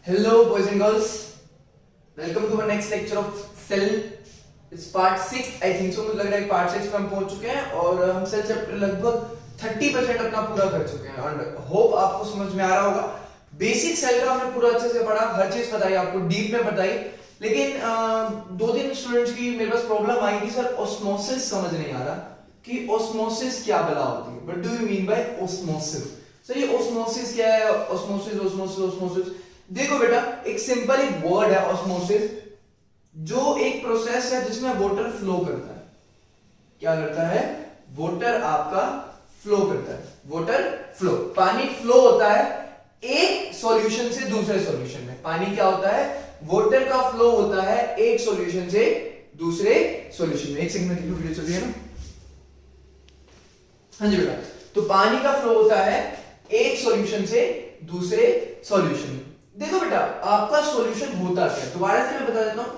Hello boys and girls, welcome to our next lecture of cell. It's part 6 I think so. मुझे लग रहा है part 6 में हम पहुंच चुके हैं और हम सेल चैप्टर लगभग 30% अपना पूरा कर चुके हैं और होप आपको समझ में आ रहा होगा. बेसिक सेल का हमने पूरा अच्छे से पढ़ा, हर चीज बताई आपको, डीप में बताई. लेकिन दो तीन स्टूडेंट्स की मेरे पास प्रॉब्लम आई कि सर ऑस्मोसिस समझ नहीं आ रहा कि ऑस्मोसिस क्या बला होती है. What do you mean by osmosis? Sir ये ऑस्मोसिस क्या है? ऑस्मोसिस देखो बेटा, एक सिंपल एक वर्ड है ऑस्मोसिस, जो एक प्रोसेस है जिसमें वाटर फ्लो करता है. क्या करता है? वाटर आपका फ्लो करता है. वाटर फ्लो, पानी फ्लो होता है एक सॉल्यूशन से दूसरे सॉल्यूशन में. पानी क्या होता है? वाटर का फ्लो होता है एक सॉल्यूशन से दूसरे सॉल्यूशन में. एक सेकंड में वीडियो चल रही है ना? हाँ जी बेटा, तो पानी का फ्लो होता है एक सॉल्यूशन से दूसरे सॉल्यूशन में. देखो बेटा, आपका सॉल्यूशन होता क्या है? दोबारा से मैं बता देता हूं.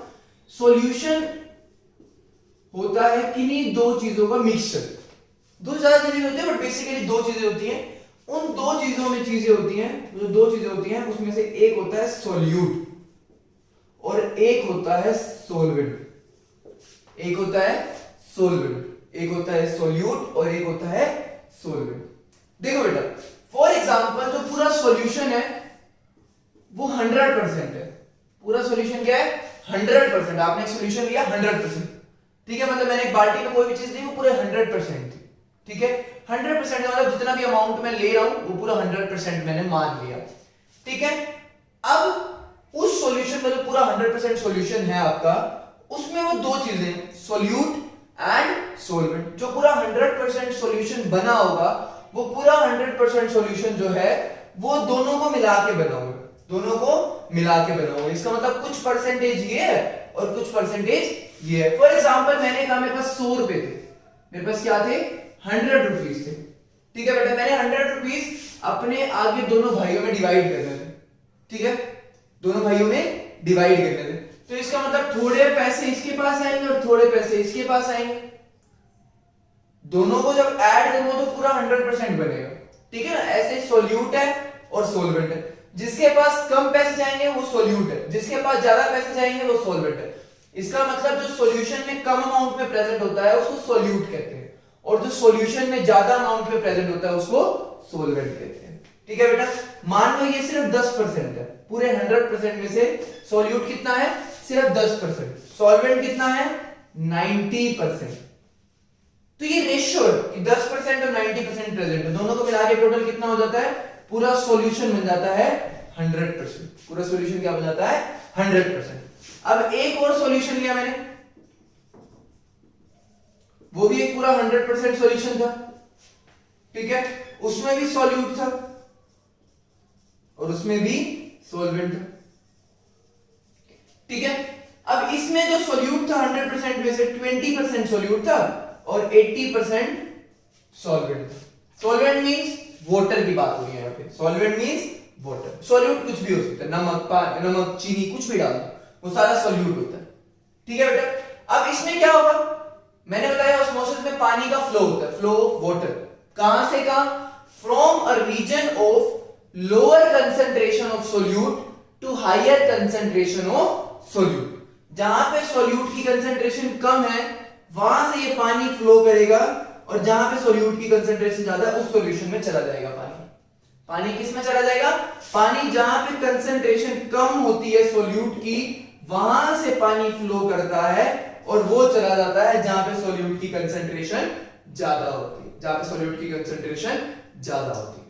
सॉल्यूशन होता है किन्हीं दो चीजों का मिक्सचर. दो ज्यादा चीजें होती है बट बेसिकली दो चीजें होती हैं. उन दो चीजों में चीजें होती हैं, जो दो चीजें होती हैं उसमें से एक होता है सॉल्यूट और एक होता है सॉल्वेंट. एक होता है सॉल्वेंट, एक होता है सॉल्यूट और एक होता है सॉल्वेंट. देखो बेटा, फॉर एग्जांपल जो पूरा सॉल्यूशन है वो 100% है. पूरा सॉल्यूशन क्या है? 100%. आपने एक सॉल्यूशन लिया 100%, ठीक है? मतलब मैंने एक बाल्टी में कोई भी चीज ली वो पूरे 100% थी, ठीक है? 100% मतलब जितना भी अमाउंट मैं ले रहा हूं वो पूरा 100% मैंने मान लिया, ठीक है? अब उस सॉल्यूशन में जो पूरा 100% सॉल्यूशन है आपका, उसमें वो दो चीजें, सॉल्यूट एंड सॉल्वेंट. जो पूरा 100% सॉल्यूशन बना होगा वो पूरा 100% सॉल्यूशन जो है वो दोनों को मिला के बना होगा. दोनों को मिला के बना होगा. इसका मतलब कुछ परसेंटेज ये है और कुछ परसेंटेज ये है. फॉर एग्जांपल मैंने कहा मेरे पास 100 रुपए थे, मेरे पास क्या थे? 100 रुपीज थे, ठीक है बेटा? मैंने 100 रुपीज अपने आगे दोनों भाइयों में डिवाइड करने थे, ठीक है? दोनों भाइयों में डिवाइड करने थे. तो इसका मतलब थोड़े पैसे इसके पास आएंगे और थोड़े पैसे इसके पास आएंगे. दोनों को जब ऐड करूंगा तो पूरा 100% बनेगा, ठीक है ना? ऐसे सॉल्यूट है और सॉल्वेंट है. जिसके पास कम पैसे जाएंगे वो सॉल्यूट है, जिसके पास ज्यादा पैसे जाएंगे वो सॉल्वेंट है. इसका मतलब जो सॉल्यूशन में कम अमाउंट में प्रेजेंट होता है उसको सॉल्यूट कहते हैं और जो सॉल्यूशन में ज्यादा अमाउंट में प्रेजेंट होता है उसको सॉल्वेंट कहते हैं, ठीक है बेटा? मान लो ये सिर्फ 10% है. पूरे 100% में से सॉल्यूट कितना है? सिर्फ 10%. सॉल्वेंट कितना है? 90%. तो ये रेशियो है कि 10% और 90% प्रेजेंट है. दोनों को मिला के टोटल कितना हो जाता है? पूरा सॉल्यूशन बन जाता है 100%. पूरा सॉल्यूशन क्या बन जाता है? 100%. अब एक और सॉल्यूशन लिया मैंने, वो भी एक पूरा 100% सॉल्यूशन था, ठीक है? उसमें भी सॉल्यूट था और उसमें भी सॉल्वेंट था, ठीक है? अब इसमें जो सॉल्यूट था 100% में से 20% सॉल्यूट था और 80% सॉल्वेंट था. सॉल्वेंट मींस वाटर की बात हो रही है यहाँ पे. Solvent means water. सॉल्यूट कुछ भी हो सकता है, नमक, चीनी, कुछ भी डालो, वो सारा सॉल्यूट होता है, ठीक है बेटा? अब इसमें क्या होगा? मैंने बताया ऑस्मोसिस में पानी का फ्लो होता है, फ्लो ऑफ वाटर. कहां से कहां? From a region of lower concentration of solute to higher concentration of solute. जहां पे सॉल्यूट की कंसंट्रेशन कम है वहां से ये पानी फ्लो करेगा और जहां पे सॉल्यूट की कंसंट्रेशन ज्यादा है उस सॉल्यूशन में चला जाएगा पानी. पानी किस में चला जाएगा? पानी जहां पे कंसंट्रेशन कम होती है सॉल्यूट की, वहां से पानी फ्लो करता है और वो चला जाता है जहां पे सॉल्यूट की कंसंट्रेशन ज्यादा होती है. जहां पे सॉल्यूट की कंसंट्रेशन ज्यादा होती है,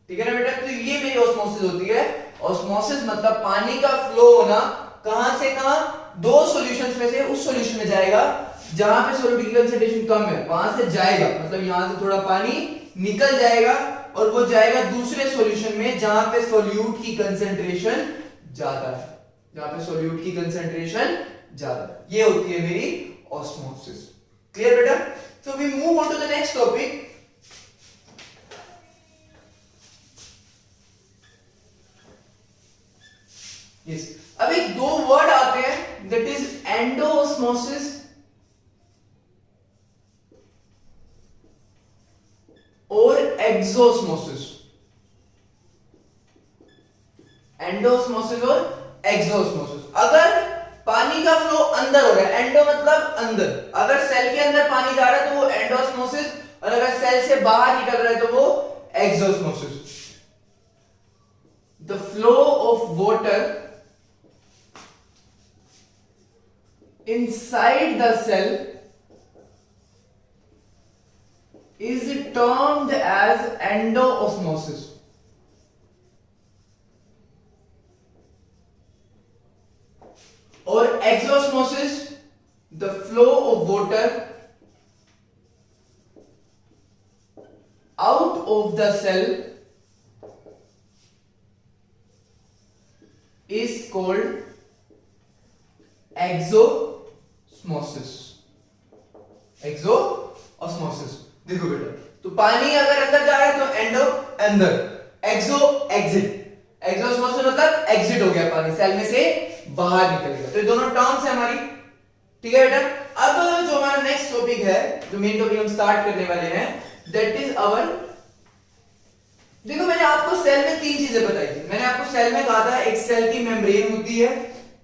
ठीक है ना बेटा? तो ये मेरी ऑस्मोसिस होती है. ऑस्मोसिस मतलब पानी का फ्लो होना कहां से कहां? दो सॉल्यूशंस में से उस सॉल्यूशन में जाएगा जहां पे सॉल्यूट की कंसंट्रेशन कम है, वहां से जाएगा, मतलब यहां से थोड़ा पानी निकल जाएगा और वो जाएगा दूसरे सॉल्यूशन में जहां पे सॉल्यूट की कंसंट्रेशन ज्यादा है, जहां पे सॉल्यूट की कंसंट्रेशन ज्यादा है. ये होती है मेरी ऑस्मोसिस. क्लियर बेटा? So we move on to the next topic. Yes, अब एक दो वर्ड आते हैं, दैट इज एंडोऑस्मोसिस और एक्सोऑस्मोसिस. एंडोस्मोसिस और एक्सोस्मोसिस। अगर पानी का फ्लो अंदर हो रहा है, एंडो मतलब अंदर, अगर सेल के अंदर पानी जा रहा है तो वो एंडोस्मोसिस, और अगर सेल से बाहर निकल रहा है तो वो exosmosis. The flow of water inside the cell is termed as endoosmosis. और exosmosis, the flow of water out of the cell is called exosmosis. Exosmosis देखो बेटा, तो पानी अगर अंदर जा रहा है तो एंडो अंदर, एक्सो एग्जिट, एक्सोस्मोसिस मतलब एग्जिट हो गया, पानी सेल में से बाहर निकल गया। तो ये दोनों टर्म्स है हमारी, ठीक है बेटा। अब जो हमारा नेक्स्ट टॉपिक है, जो मेन टॉपिक हम स्टार्ट करने वाले हैं, दैट इज आवर, देखो मैंने आपको सेल में तीन चीजें बताई थी। मैंने आपको सेल में कहा था एक सेल की मेम्ब्रेन होती है,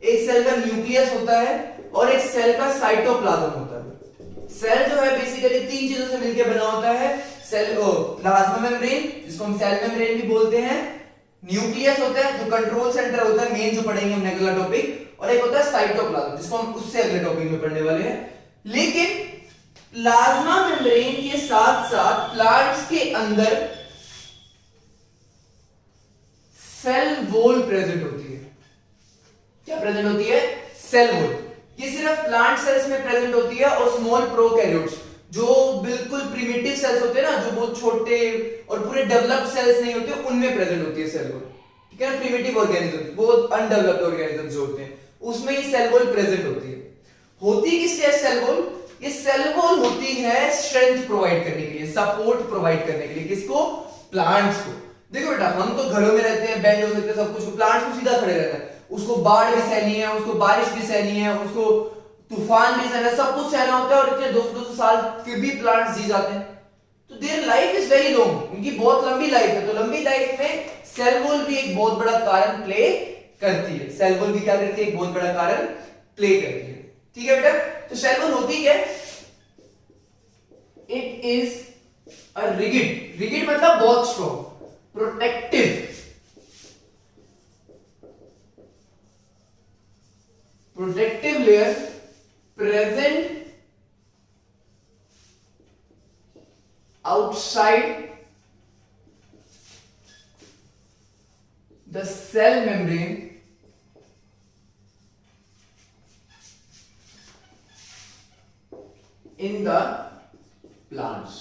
एक सेल का न्यूक्लियस होता है, और एक सेल का साइटोप्लाज्म होता है। सेल जो है बेसिकली तीन चीजों से मिलकर बना होता है। सेल प्लाज्मा मेम्ब्रेन, जिसको हम सेल मेम्ब्रेन भी बोलते हैं, न्यूक्लियस होता है जो कंट्रोल सेंटर होता है, मेन जो पढ़ेंगे हम अगला टॉपिक, और एक होता है साइटोप्लाज्म, जिसको हम उससे अगले टॉपिक में पढ़ने वाले हैं। लेकिन प्लाज्मा मेम्ब्रेन के साथ साथ प्लांट्स के अंदर सेल वॉल प्रेजेंट होती है। क्या प्रेजेंट होती है? Cell wall. ये सिर्फ प्लांट सेल्स में प्रेजेंट होती है, और स्मॉल प्रोकैरियोट्स, जो बिल्कुल प्रिमिटिव सेल्स होते हैं ना, जो बहुत छोटे और पूरे डेवलप्ड सेल्स नहीं होते, उनमें प्रेजेंट होती है सेल वॉल, ठीक है ना। प्रिमिटिव ऑर्गेनिजम्स, बहुत अनडेवलप्ड ऑर्गेनिजम्स जो होते हैं, उसमें ये सेल वॉल प्रेजेंट होती है। होती किस लिए सेल वॉल? ये सेल वॉल होती है स्ट्रेंथ प्रोवाइड करने के लिए, सपोर्ट प्रोवाइड करने के लिए। किसको? प्लांट्स को। देखो बेटा, हम तो घरों में रहते हैं, बेंड हो सकते हैं, सब कुछ, प्लांट्स को सीधा खड़े रहता है, उसको बाढ़ भी सहनी है, उसको बारिश भी सहनी है, उसको तूफान भी सहना है, सब कुछ सहना होता है, और इतने 200-200 साल फिर भी प्लांट्स जी जाते हैं। तो their life is very long, उनकी बहुत लंबी लाइफ है। तो लंबी लाइफ में सेल वॉल भी एक बहुत बड़ा कारण प्ले करती है। सेल वॉल भी क्या करती है? एक बहुत बड़ा कारण प्ले करती है, ठीक है बेटा। तो सेल वॉल होती क्या है? It is a rigid, rigid मतलब बहुत strong, protective, protective layer present outside the cell membrane in the plants।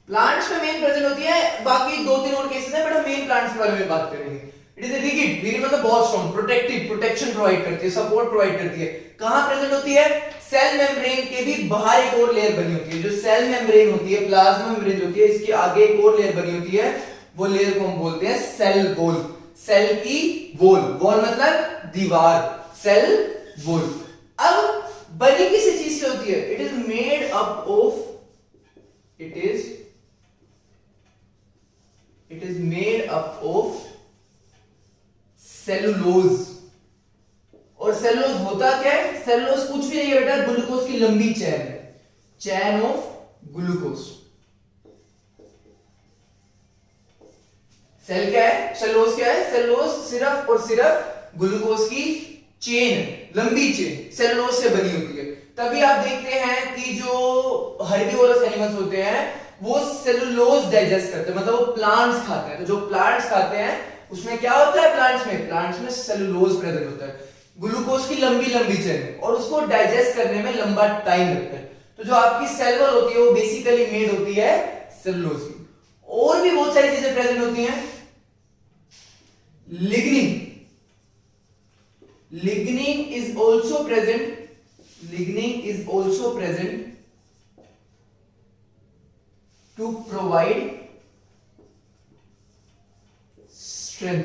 Plants में मेन प्रेजेंट होती है, बाकी दो तीन और केसेस है, बट हम मेन प्लांट्स के बारे में बात करेंगे। इट इज रिगिड, रिगिड मतलब बहुत स्ट्रॉन्ग, प्रोटेक्टिव, प्रोटेक्शन प्रोवाइड करती है, सपोर्ट प्रोवाइड करती है। कहां प्रेजेंट होती है? सेल मेम्ब्रेन के भी बाहर एक और लेयर बनी होती है। जो सेल मेम्ब्रेन होती है, प्लाज्मा मेम्ब्रेन होती है, इसके आगे एक और लेयर बनी होती है, वो लेयर को हम बोलते हैं सेल वॉल। सेल की वॉल, वॉल मतलब दीवार, सेल वॉल। अब बनी किसी चीज से होती है? It is made up of, it is made up of cellulose. और सेलुलोज होता क्या है? सेलुलोज कुछ भी नहीं है बेटा, ग्लूकोज की लंबी चेन है, चेन ऑफ ग्लूकोज। सेल क्या है? सेलुलोज क्या है? सेलुलोज सिर्फ और सिर्फ ग्लूकोज की चेन, लंबी चेन सेलुलोज से बनी होती है। तभी आप देखते हैं कि जो हर्बीवोरस एनिमल्स होते हैं वो सेलुलोज डाइजेस्ट करते हैं, मतलब वो प्लांट्स खाते हैं। तो जो प्लांट्स खाते हैं उसमें क्या होता है? प्लांट्स में सेलुलोज प्रेजेंट होता है, ग्लूकोज की लंबी लंबी चेन, और उसको डाइजेस्ट करने में लंबा टाइम लगता है। तो जो आपकी सेल वॉल होती है वो बेसिकली मेड होती है सेलुलोज की। और भी बहुत सारी चीजें प्रेजेंट होती हैं। Lignin, lignin is also present, lignin is also present to provide strength.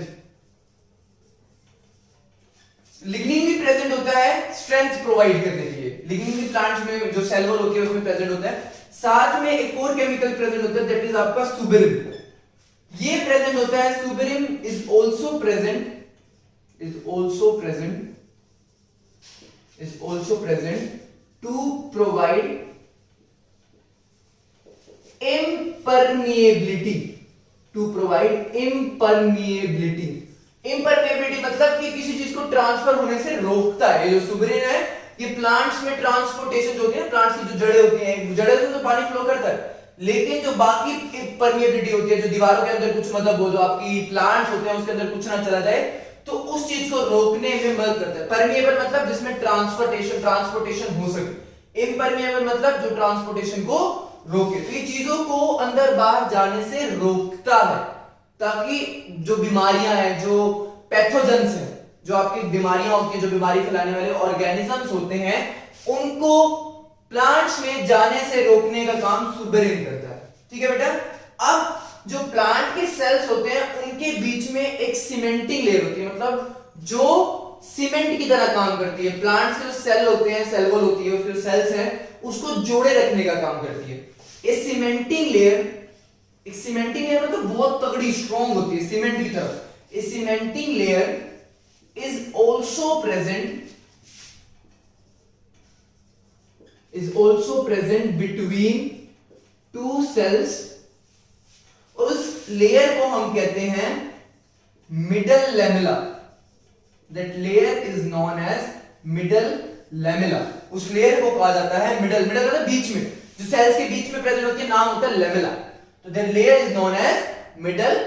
Lignin भी प्रेजेंट होता है स्ट्रेंथ प्रोवाइड करने के लिए। लिग्निन भी प्लांट्स में जो सेल वॉल होती है उसमें प्रेजेंट होता है। साथ में एक और केमिकल प्रेजेंट होता है, दैट इज आपका सुबेरिन। ये प्रेजेंट होता है, suberin is also present to provide impermeability, impermeability मतलब कि किसी चीज को ट्रांसफर होने से रोकता है। ये जो सुबेरिन है ये प्लांट्स में ट्रांसपोर्टेशन जो होती है, प्लांट्स की जो जड़ें होती हैं, जड़ें से तो पानी फ्लो करता है, लेकिन जो बाकी परमिएबिलिटी होती है, जो दीवारों के अंदर कुछ मतलब वो जो आपकी प्लांट्स होते हैं उसके अंदर कुछ ना चला जाए, तो उस चीज को रोकने में मदद करता है। परमिएबल मतलब जिसमें ट्रांसपोर्टेशन हो सके, इम्परमिएबल मतलब जो ट्रांसपोर्टेशन को रोके। तो ये चीजों को अंदर बाहर जाने से रोकता है, ताकि जो बीमारियां हैं, जो पैथोजेंस हैं, जो आपकी बीमारियां होती हैं, जो बीमारी फैलाने वाले ऑर्गेनिजम्स होते हैं, उनको प्लांट्स में जाने से रोकने का काम सुबेरिन करता है। ठीक है बेटा। अब जो प्लांट के सेल्स होते हैं उनके बीच में एक सीमेंटिंग लेयर होती है, मतलब जो सीमेंट की तरह काम करती है। प्लांट्स के जो सेल होते हैं, सेल वॉल होती है, उसके जो सेल्स हैं उसको जोड़े रखने का काम करती है। ये सीमेंटिंग लेयर मतलब बहुत तगड़ी स्ट्रॉन्ग होती है, सीमेंट की तरह। ये cementing layer is also present between two cells, और उस लेयर को हम कहते हैं middle lamella. That layer is known as middle lamella। उस लेयर को कहा जाता है मिडल मतलब बीच में, जो सेल्स के बीच में प्रेजेंट होती है, नाम होता है लेमेला। तो that layer is known as middle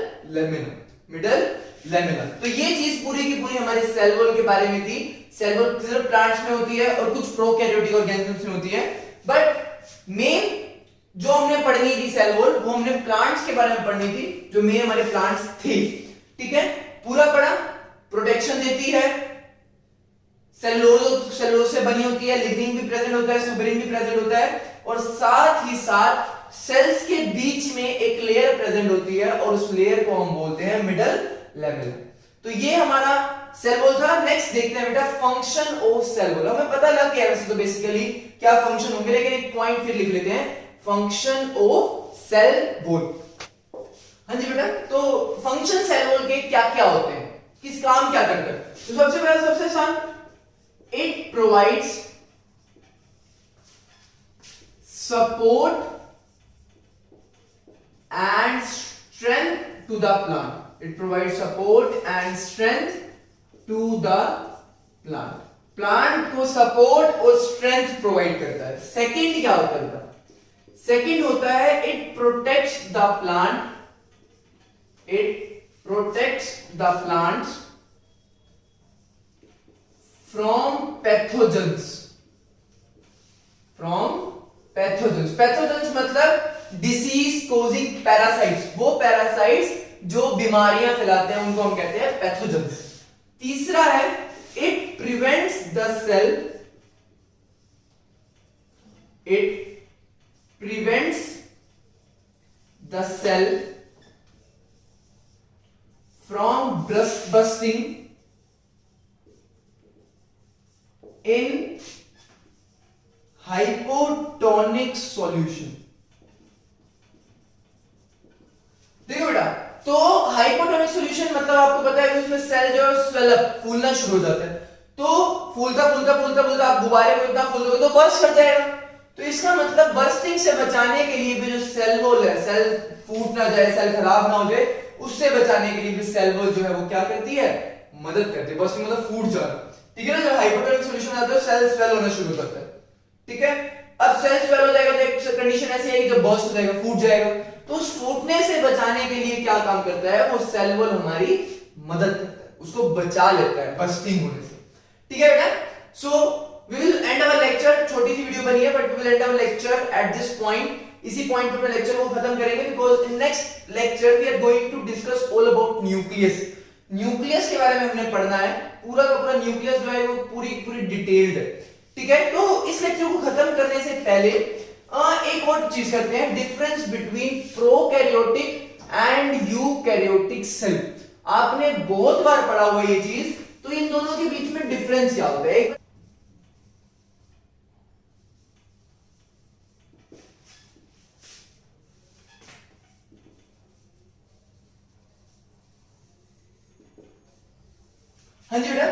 lamella। तो ये चीज पूरी की पूरी हमारे सेल वॉल के बारे में थी। सेल वॉल सिर्फ प्लांट्स में होती है और कुछ प्रोकैरियोटिक ऑर्गेनिजम्स में होती है, बट मेन जो हमने पढ़नी थी सेल वॉल, वो हमने प्लांट्स के बारे में पढ़नी थी, जो मेन हमारे प्लांट्स थे। ठीक है, पूरा पढ़ा। प्रोटेक्शन देती है, सेलुलोज से बनी होती है, लिग्निन भी प्रेजेंट होता है, सुबेरिन भी प्रेजेंट होता है, और साथ ही साथ सेल्स के बीच में एक लेयर प्रेजेंट होती है, और उस लेयर को हम बोलते हैं मिडल लैमेला। तो ये हमारा सेल वॉल था। नेक्स्ट देखते हैं बेटा फंक्शन ऑफ सेल वॉल। हमें पता लग गया वैसे तो बेसिकली क्या फंक्शन होंगे, लेकिन एक पॉइंट फिर लिख लेते हैं, फंक्शन ऑफ सेल वॉल। हाँ जी बेटा, तो फंक्शन सेल वॉल के क्या क्या होते हैं, किस काम क्या करते हैं? तो सबसे पहले सबसे आसान, it provides support and strength to the plant. It provides support and strength to the plant। Plant को सपोर्ट और स्ट्रेंथ प्रोवाइड करता है। सेकंड क्या होता है? सेकंड होता है it protects the plant, from pathogens. Pathogens मतलब डिसीज कोजिंग पैरासाइट्स। वो पैरासाइट्स जो बीमारियां फैलाते हैं उनको हम कहते हैं पैथोजेंस। तीसरा है it prevents the cell from bursting in hypotonic solution. देखो बेटा, तो हाइपोटोनिक सॉल्यूशन मतलब आपको पता है कि उसमें सेल जो स्वेल अप, फूलना शुरू हो जाता है। तो फूलता आप गुब्बारे को इतना फूल दोगे तो बर्स्ट कर जाएगा। तो इसका मतलब बर्स्टिंग से बचाने के लिए भी जो सेल वॉल है, सेल फूट ना जाए, सेल खराब ना हो जाए, उससे बचाने के लिए भी सेल वॉल जो है वो क्या करती है, मदद करती है। बर्स्टिंग मतलब फूट जाना। ठीक है ना, जब हाइपोटोनिक सॉल्यूशन आता है सेल स्वेल होना शुरू हो जाता है। ठीक है, अब सेल स्वेल हो जाएगा तो एक कंडीशन ऐसी है कि जब बर्स्ट हो जाएगा, फूट जाएगा। तो उस फूटने से बचाने के लिए क्या काम करता है, वो सेल वॉल हमारी मदद करता है, उसको बचा लेता है बर्स्टिंग होने से। ठीक है बेटा, so we will end our lecture. छोटी सी वीडियो बनी है but we will end our lecture at this point. इसी पॉइंट पे अपने लेक्चर को खत्म करेंगे, because in next lecture we are going to discuss all about nucleus. Nucleus के बारे में हमने पढ़ना है, पूरा का पूरा न्यूक्लियस जो है वो पूरी डिटेल्ड है। ठीक है, तो इस लेक्चर को खत्म करने से पहले एक और चीज करते हैं, difference between prokaryotic and eukaryotic cell. आपने बहुत बार पढ़ा हुआ ये चीज, तो इन दोनों के बीच में डिफरेंस क्या होता है? हाँ जी बेटा,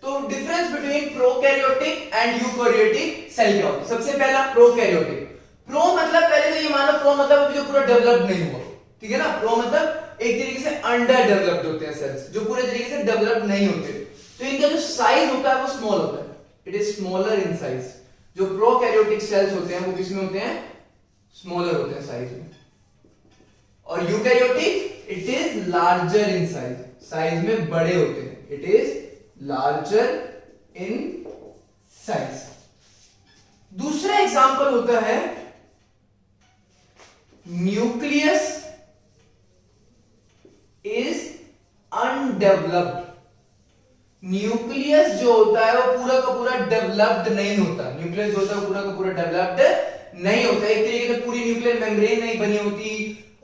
तो difference between prokaryotic and eukaryotic cell क्या होता है? सबसे पहला प्रोकैरियोटिक। प्रो मतलब पहले तो ये मानो, प्रो मतलब जो पूरा डेवलप नहीं हुआ, ठीक है ना। प्रो मतलब एक तरीके से अंडर डेवलप्ड होते हैं सेल्स, जो पूरे तरीके से डेवलप नहीं होते, तो इनका जो साइज होता है वो स्मॉल होता है, it is smaller in size. जो प्रोकैरियोटिक सेल्स होते हैं वो किसमें होते हैं? स्मॉलर होते हैं साइज में। और eukaryotic it is larger in size, size में बड़े होते हैं, it is larger in size. दूसरा एग्जांपल होता है न्यूक्लियस इज अनडेवलप्ड। न्यूक्लियस जो होता है वो पूरा का पूरा डेवलप्ड नहीं होता। न्यूक्लियस जो होता है वो पूरा का पूरा डेवलप्ड नहीं होता, एक तरीके से पूरी न्यूक्लियर मेम्ब्रेन नहीं बनी होती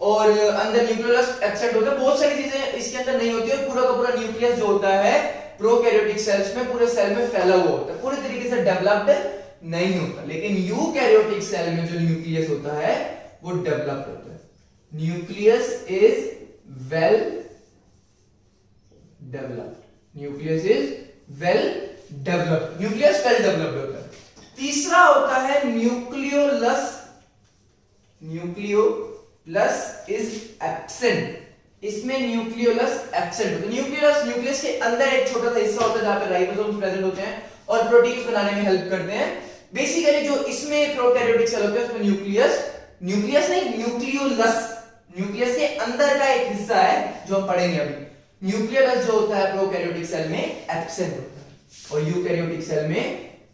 और अंदर न्यूक्लियस एब्सेंट होता है, बहुत सारी चीजें इसके अंदर नहीं होती है। पूरा का पूरा न्यूक्लियस जो होता है प्रोकैरियोटिक सेल्स में पूरे सेल में फैला हुआ होता है, पूरे तरीके से डेवलप्ड नहीं होता। लेकिन यूकैरियोटिक सेल में जो न्यूक्लियस होता है वो डेवलप्ड होता है। Nucleus is well developed, nucleus is well developed, nucleus well developed होता है। तीसरा होता है न्यूक्लियोलस। न्यूक्लियोलस इज एब्सेंट, इसमें न्यूक्लियोलस एब्सेंट होता है। न्यूक्लियस के अंदर एक छोटा सा हिस्सा होता है जहां पे राइबोसोम्स प्रेजेंट होते हैं और प्रोटीन्स बनाने में हेल्प करते हैं। बेसिकली जो इसमें प्रोकैरियोटिक सेल होते हैं उसमें न्यूक्लियस नहीं, न्यूक्लियस के अंदर का एक हिस्सा है जो हम पढ़ेंगे अभी। न्यूक्लियोलस जो होता है प्रोकैरियोटिक सेल में एब्सेंट होता है और यूकैरियोटिक सेल में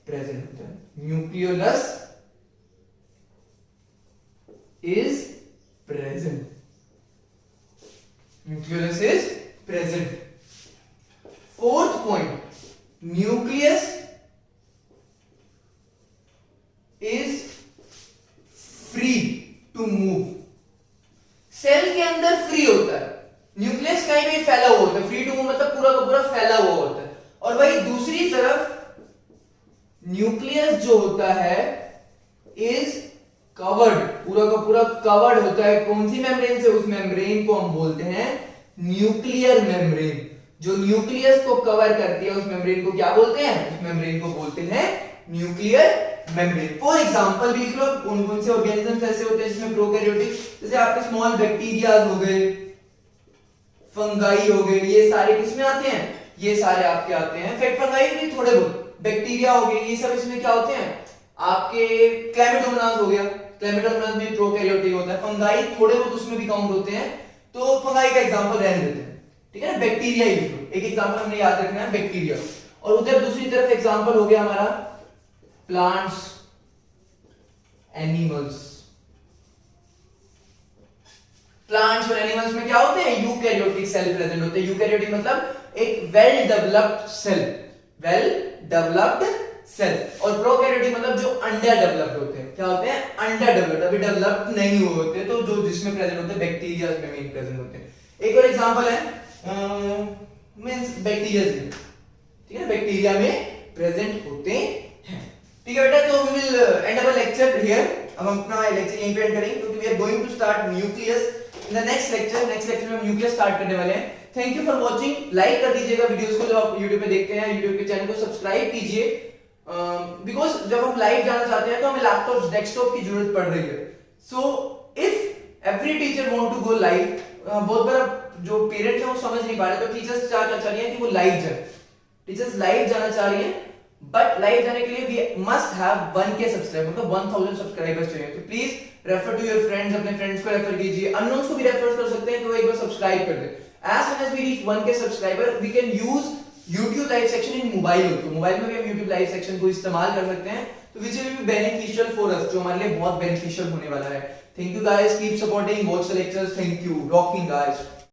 प्रेजेंट होता है। Nucleolus is present, nucleolus is present. Fourth point, nucleus is free to move. Cell के अंदर फ्री होता है, न्यूक्लियस कहीं भी फैला हुआ होता है, फ्री टू मूव मतलब पूरा का पूरा फैला हुआ होता है। और वही दूसरी तरफ न्यूक्लियस जो होता है इज कवर्ड, पूरा का पूरा कवर्ड होता है। कौन सी मेम्ब्रेन से? उस मेम्ब्रेन को हम बोलते हैं न्यूक्लियर मेम्ब्रेन। जो न्यूक्लियस को कवर करती है उस मेम्ब्रेन को क्या बोलते हैं? उस मेम्ब्रेन को बोलते हैं न्यूक्लियर मेम्ब्रेन। फॉर एग्जांपल देख लो कौन कौन से ऑर्गेनिजम्स ऐसे होते हैं जिसमें प्रोकैरियोटिक, जैसे आपके स्मॉल बैक्टीरिया हो गए, फंगाई हो गए, ये सारे किसमें आते हैं? ये सारे आपके आते हैं। फैक्ट फंगाई भी थोड़े बहुत, बैक्टीरिया हो गए, ये सब इसमें क्या होते हैं? आपके क्लेमिडोमोनास हो गया, क्लेमिडोमोनास भी प्रोकैरियोटिक होता है। फंगाई थोड़े बहुत उसमें भी काउंट होते हैं, तो फंगाई का एग्जांपल रहने देते हैं, ठीक है ना। बैक्टीरिया ही लिखो, एक एग्जांपल हमने याद रखना है बैक्टीरिया। और उधर दूसरी तरफ एग्जांपल हो गया हमारा प्लांट्स, एनिमल्स। प्लांट्स और एनिमल्स में क्या होते हैं? यूकैरियोटिक सेल प्रेजेंट होते हैं। यूकैरियोटिक मतलब एक well developed cell, well developed cell. और प्रोकैरियोटिक मतलब जो अंडर डेवलप्ड होते हैं। क्या होते हैं? अंडर डेवलप्ड, अभी डेवलप्ड नहीं हुए होते, तो जो जिसमें प्रेजेंट होते हैं बैक्टीरिया में मेन प्रेजेंट होते हैं। एक और एग्जांपल है मींस बैक्टीरिया, ठीक है, बैक्टीरिया में प्रेजेंट होते हैं। ठीक है बेटा, तो we will end our lecture here. अब हम अपना लेक्चर यहीं पे एंड करेंगे क्योंकि we are going to start nucleus in the next lecture. Next lecture में हम न्यूक्लियस स्टार्ट करने वाले हैं। Thank you for watching. Like कर दीजिएगा वीडियोस को, जब आप YouTube पे देखते हैं YouTube के चैनल को सब्सक्राइब कीजिए, बिकॉज जब हम लाइव जाना चाहते हैं तो हमें लैपटॉप डेस्कटॉप की जरूरत पड़ रही है। So if every teacher want to go live, बहुत बार जो पेरेंट्स हैं वो समझ नहीं पा रहे, तो टीचर्स चाह रही हैं कि वो लाइव जाए, टीचर्स लाइव जाना चाह रही हैं, बट लाइव जाने के लिए we must have 1K subscriber, मतलब 1000 सब्सक्राइबर्स चाहिए। तो please refer to your friends, अपने फ्रेंड्स को रेफर कीजिए, अननोन्स को भी रेफर कर सकते हैं कि वो एक बार सब्सक्राइब कर दे। As soon as we reach 1K subscriber, we can use YouTube live section in mobile also. Mobile में भी हम YouTube live section को इस्तेमाल कर सकते हैं, तो which will be beneficial for us, जो हमारे लिए बहुत beneficial होने वाला है। Thank you guys, keep supporting, watch the lectures. Thank you, rocking guys.